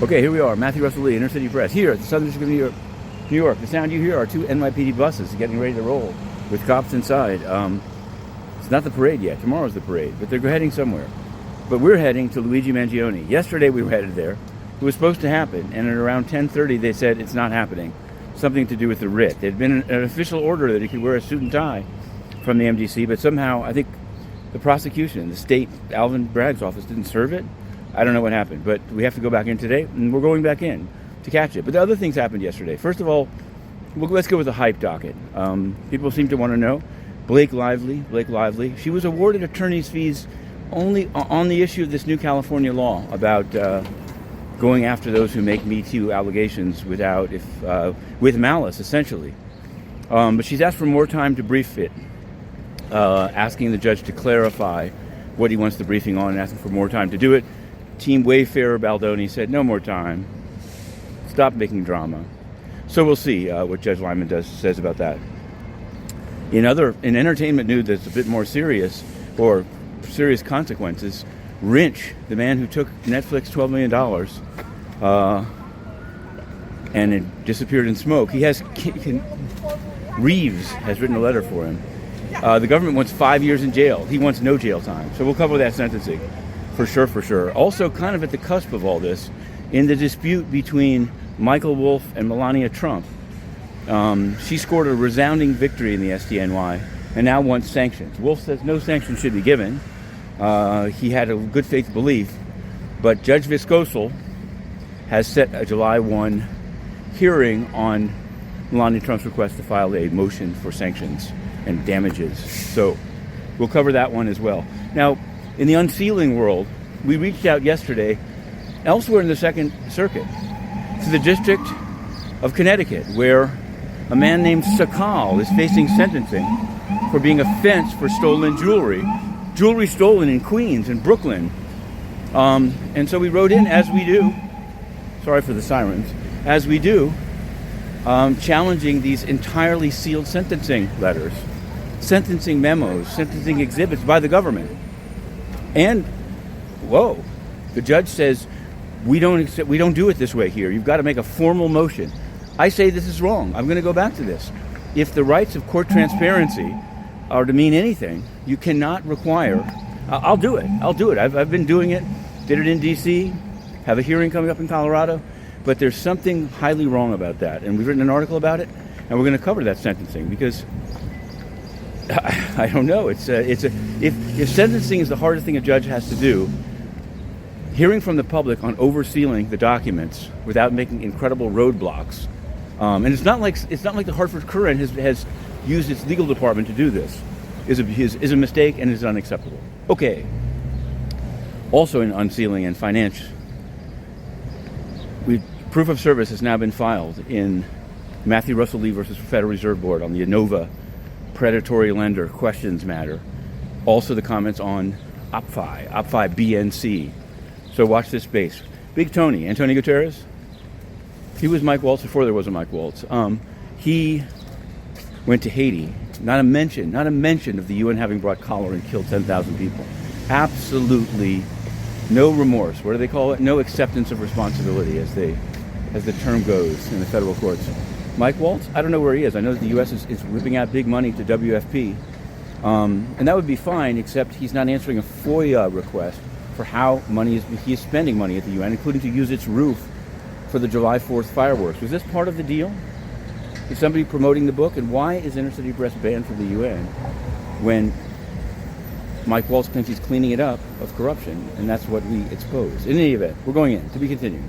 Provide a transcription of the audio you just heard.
Okay, here we are, Matthew Russell Lee, Inner City Press, here at the Southern District of New York. The sound you hear are two NYPD buses getting ready to roll with cops inside. It's not the parade yet. Tomorrow's the parade, but they're heading somewhere. But we're heading to Luigi Mangione. Yesterday we were headed there. It was supposed to happen, and at around 10:30 they said it's not happening. Something to do with the writ. There had been an official order that he could wear a suit and tie from the MDC, but somehow I think the prosecution, the state, Alvin Bragg's office didn't serve it. I don't know what happened, but we have to go back in today, and we're going back in to catch it. But the other things happened yesterday. First of all, let's go with the hype docket. People seem to want to know. Blake Lively. She was awarded attorney's fees only on the issue of this new California law about going after those who make Me Too allegations with malice, essentially. But she's asked for more time to brief it, asking the judge to clarify what he wants the briefing on and asking for more time to do it. Team Wayfarer Baldoni said, no more time. Stop making drama. So we'll see what Judge Lyman says about that. In entertainment news that's a bit more serious, or serious consequences, Rinsch, the man who took Netflix $12 million and it disappeared in smoke, Reeves has written a letter for him. The government wants 5 years in jail. He wants no jail time. So we'll cover that sentencing. For sure. Also, kind of at the cusp of all this, in the dispute between Michael Wolff and Melania Trump, she scored a resounding victory in the SDNY and now wants sanctions. Wolff says no sanctions should be given. He had a good faith belief, but Judge Viscosal has set a July 1 hearing on Melania Trump's request to file a motion for sanctions and damages. So we'll cover that one as well. Now, in the unsealing world, we reached out yesterday elsewhere in the Second Circuit to the District of Connecticut, where a man named Sakal is facing sentencing for being a fence for stolen jewelry stolen in Queens and Brooklyn. And so we wrote in, as we do, sorry for the sirens, as we do, challenging these entirely sealed sentencing letters, sentencing memos, sentencing exhibits by the government. And, the judge says, we don't do it this way here. You've got to make a formal motion. I say this is wrong. I'm going to go back to this. If the rights of court transparency are to mean anything, you cannot require. I'll do it. I've been doing it. Did it in D.C. Have a hearing coming up in Colorado. But there's something highly wrong about that, and we've written an article about it, and we're going to cover that sentencing because I don't know. If sentencing is the hardest thing a judge has to do, hearing from the public on oversealing the documents without making incredible roadblocks, and it's not like the Hartford Courant has used its legal department to do this, is a mistake and is unacceptable. Okay. Also in unsealing and finance, proof of service has now been filed in Matthew Russell Lee versus Federal Reserve Board on the Inova predatory lender questions matter. Also the comments on OPFI BNC. So watch this space. Big Tony, Antonio Guterres, he was Mike Waltz before there was a Mike Waltz. He went to Haiti. Not a mention of the UN having brought cholera and killed 10,000 people. Absolutely no remorse. What do they call it? No acceptance of responsibility, as the term goes in the federal courts. Mike Waltz, I don't know where he is. I know that the U.S. is ripping out big money to WFP. And that would be fine, except he's not answering a FOIA request for how he is spending money at the UN, including to use its roof for the July 4th fireworks. Was this part of the deal? Is somebody promoting the book? And why is Inner City Press banned from the UN when Mike Waltz claims he's cleaning it up of corruption, and that's what we expose? In any event, we're going in. To be continued.